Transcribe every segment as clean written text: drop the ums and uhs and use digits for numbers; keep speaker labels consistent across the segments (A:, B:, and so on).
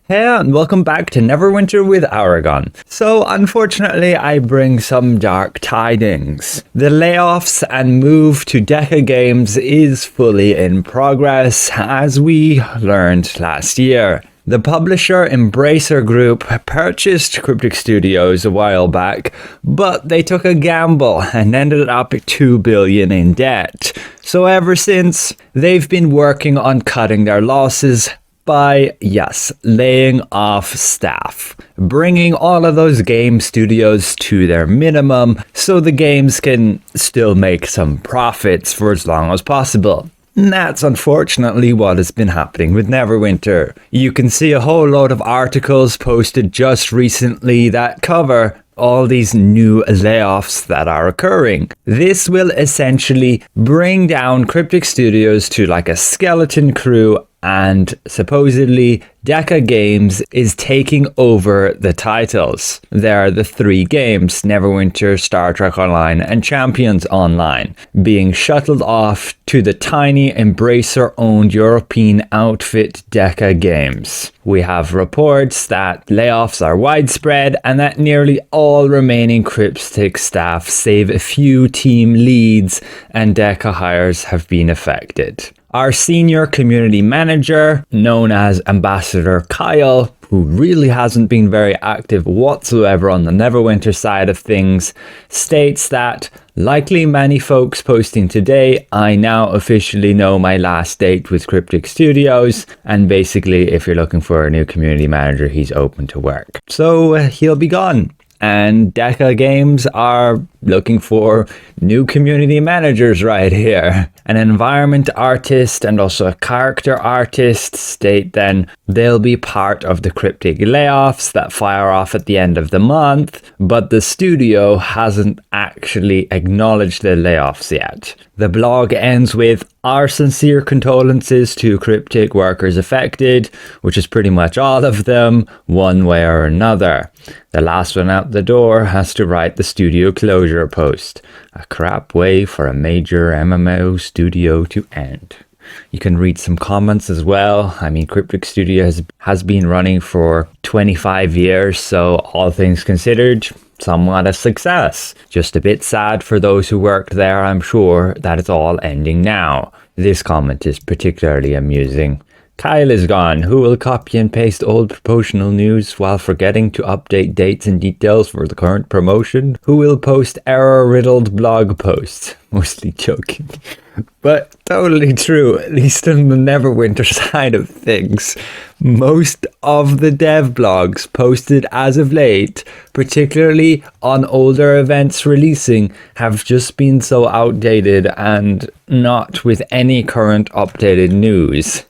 A: Hey, and welcome back to Neverwinter with Aragon. So, unfortunately, I bring some dark tidings. The layoffs and move to DECA Games is fully in progress, as we learned last year. The publisher Embracer Group purchased Cryptic Studios a while back, but they took a gamble and ended up at $2 billion in debt. So ever since, they've been working on cutting their losses by, yes, laying off staff, bringing all of those game studios to their minimum so the games can still make some profits for as long as possible. And that's unfortunately what has been happening with Neverwinter. You can see a whole load of articles posted just recently that cover all these new layoffs that are occurring. This will essentially bring down Cryptic Studios to like a skeleton crew, and supposedly DECA Games is taking over the titles. There are the three games, Neverwinter, Star Trek Online, and Champions Online, being shuttled off to the tiny Embracer-owned European outfit DECA Games. We have reports that layoffs are widespread and that nearly all remaining Cryptic staff, save a few team leads and DECA hires, have been affected. Our senior community manager, known as Ambassador Kyle, who really hasn't been very active whatsoever on the Neverwinter side of things, states that, likely many folks posting today, I now officially know my last date with Cryptic Studios, and basically if you're looking for a new community manager, he's open to work. So he'll be gone. And DECA Games are looking for new community managers right here. An environment artist and also a character artist state then they'll be part of the Cryptic layoffs that fire off at the end of the month, but the studio hasn't actually acknowledged the layoffs yet. The blog ends with our sincere condolences to Cryptic workers affected, which is pretty much all of them, one way or another. The last one out the door has to write the studio closure post. A crap way for a major MMO studio to end. You can read some comments as well. I mean, Cryptic Studios has been running for 25 years, so all things considered, somewhat a success. Just a bit sad for those who worked there, I'm sure, that it's all ending now. This comment is particularly amusing. Kyle is gone. Who will copy and paste old promotional news while forgetting to update dates and details for the current promotion? Who will post error-riddled blog posts? Mostly joking. But totally true, at least on the Neverwinter side of things. Most of the dev blogs posted as of late, particularly on older events releasing, have just been so outdated and not with any current updated news.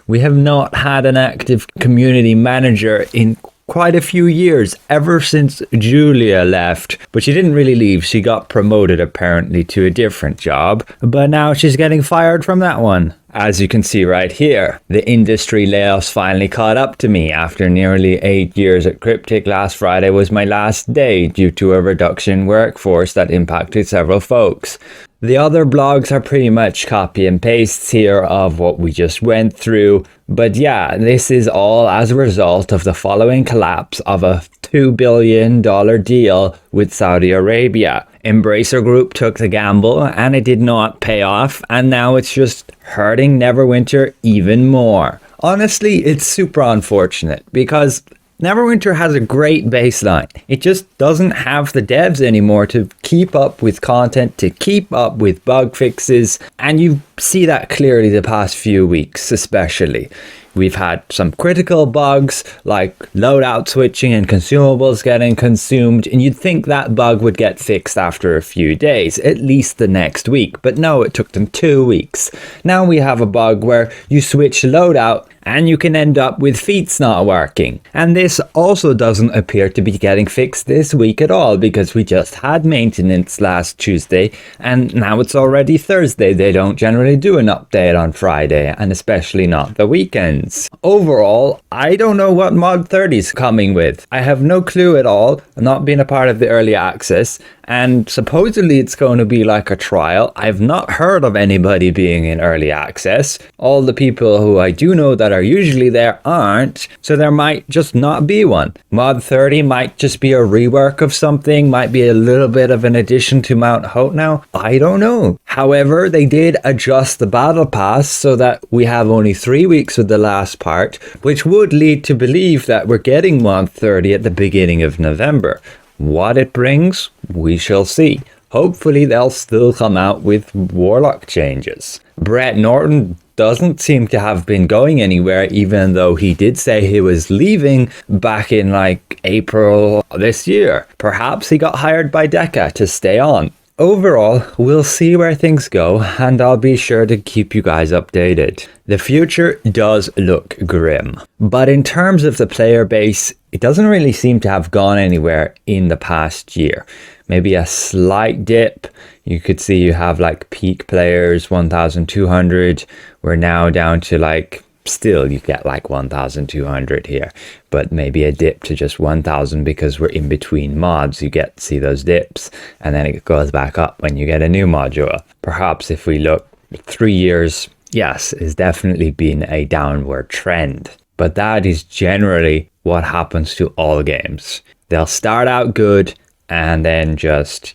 A: We have not had an active community manager in quite a few years, ever since Julia left. But she didn't really leave, she got promoted apparently to a different job, but now she's getting fired from that one. As you can see right here, the industry layoffs finally caught up to me. After nearly 8 years at Cryptic, last Friday was my last day due to a reduction in workforce that impacted several folks. The other blogs are pretty much copy and pastes here of what we just went through. But yeah, this is all as a result of the following collapse of a $2 billion deal with Saudi Arabia. Embracer Group took the gamble and it did not pay off, and now it's just hurting Neverwinter even more. Honestly, it's super unfortunate because Neverwinter has a great baseline. It just doesn't have the devs anymore to keep up with content, to keep up with bug fixes, and you see that clearly the past few weeks especially. We've had some critical bugs like loadout switching and consumables getting consumed, and you'd think that bug would get fixed after a few days, at least the next week, but no, it took them 2 weeks. Now we have a bug where you switch loadout and you can end up with feats not working. And this also doesn't appear to be getting fixed this week at all, because we just had maintenance last Tuesday and now it's already Thursday. They don't generally do an update on Friday, and especially not the weekends. Overall, I don't know what Mod 30 is coming with. I have no clue at all. I've not been a part of the early access, and supposedly it's going to be like a trial. I've not heard of anybody being in early access. All the people who I do know that are usually there aren't, so there might just not be one. Mod 30 might just be a rework of something, might be a little bit of an addition to Mount Hope now. I don't know. However, they did adjust the battle pass so that we have only 3 weeks with the last part, which would lead to believe that we're getting Mod 30 at the beginning of November. What it brings, we shall see. Hopefully they'll still come out with Warlock changes. Brett Norton doesn't seem to have been going anywhere, even though he did say he was leaving back in like April this year. Perhaps he got hired by DECA to stay on. Overall, we'll see where things go, and I'll be sure to keep you guys updated. The future does look grim, but in terms of the player base, it doesn't really seem to have gone anywhere in the past year. Maybe a slight dip. You could see you have like peak players 1,200. We're now down to like, still you get like 1,200 here, but maybe a dip to just 1,000 because we're in between mods. You get to see those dips, and then it goes back up when you get a new module. Perhaps if we look 3 years, yes, it's definitely been a downward trend, but that is generally what happens to all games. They'll start out good and then just,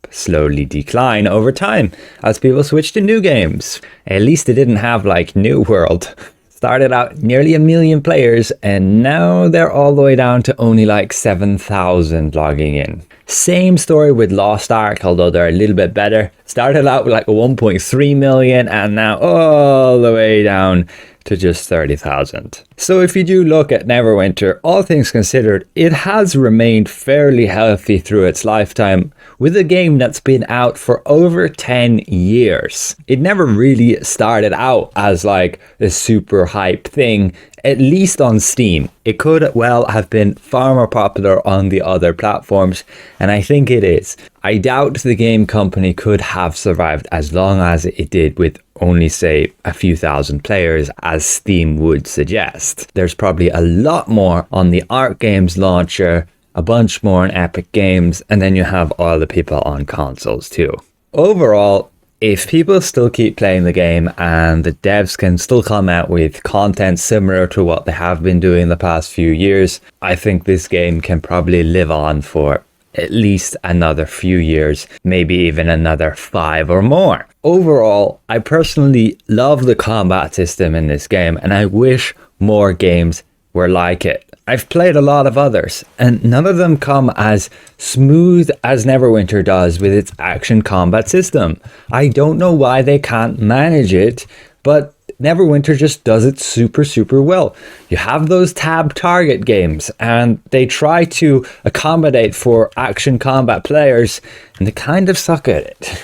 A: slowly decline over time as people switch to new games. At least it didn't have like New World. Started out nearly 1 million players, and now they're all the way down to only like 7,000 logging in. Same story with Lost Ark, although they're a little bit better. Started out with like 1.3 million, and now all the way down to just 30,000. So if you do look at Neverwinter, all things considered, it has remained fairly healthy through its lifetime, with a game that's been out for over 10 years. It never really started out as like a super hype thing, at least on Steam. It could well have been far more popular on the other platforms, and I think it is. I doubt the game company could have survived as long as it did with only say a few thousand players, as Steam would suggest. There's probably a lot more on the Arc Games launcher, a bunch more on Epic Games, and then you have all the people on consoles too. Overall, if people still keep playing the game and the devs can still come out with content similar to what they have been doing the past few years, I think this game can probably live on for at least another few years, maybe even another 5 or more. Overall, I personally love the combat system in this game, and I wish more games were like it. I've played a lot of others, and none of them come as smooth as Neverwinter does with its action combat system. I don't know why they can't manage it, but Neverwinter just does it super well. You have those tab target games, and they try to accommodate for action combat players, and they kind of suck at it.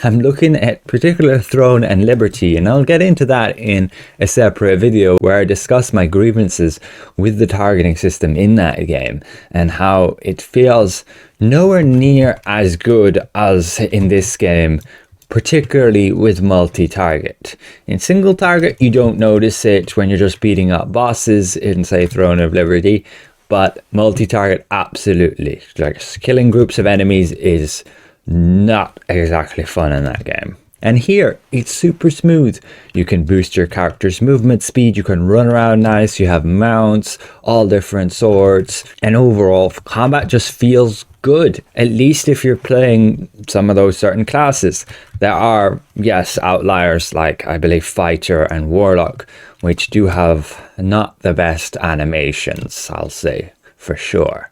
A: I'm looking at particular Throne and Liberty, and I'll get into that in a separate video where I discuss my grievances with the targeting system in that game and how it feels nowhere near as good as in this game, particularly with multi-target. In single target, you don't notice it when you're just beating up bosses in, say, Throne of Liberty, but multi-target, absolutely. Like, killing groups of enemies is not exactly fun in that game. And here, it's super smooth. You can boost your character's movement speed, you can run around nice, you have mounts, all different swords, and overall, combat just feels good, at least if you're playing some of those certain classes. There are, yes, outliers like, I believe, Fighter and Warlock, which do have not the best animations, I'll say, for sure.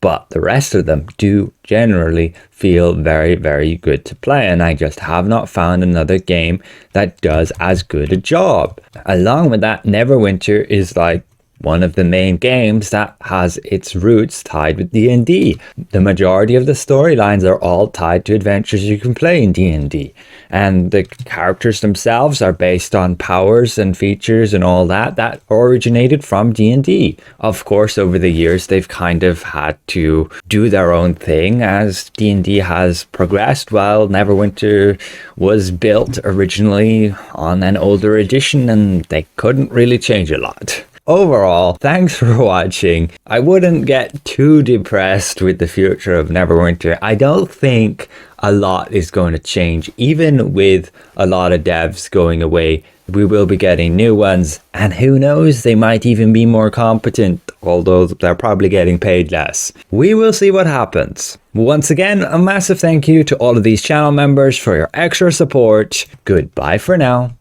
A: But the rest of them do generally feel very good to play, and I just have not found another game that does as good a job. Along with that, Neverwinter is like one of the main games that has its roots tied with D&D. The majority of the storylines are all tied to adventures you can play in D&D. And the characters themselves are based on powers and features and all that originated from D&D. Of course, over the years, they've kind of had to do their own thing as D&D has progressed, while Neverwinter was built originally on an older edition and they couldn't really change a lot. Overall, thanks for watching. I wouldn't get too depressed with the future of Neverwinter. I don't think a lot is going to change. Even with a lot of devs going away, we will be getting new ones, and who knows, they might even be more competent, although they're probably getting paid less. We will see what happens. Once again, a massive thank you to all of these channel members for your extra support. Goodbye for now.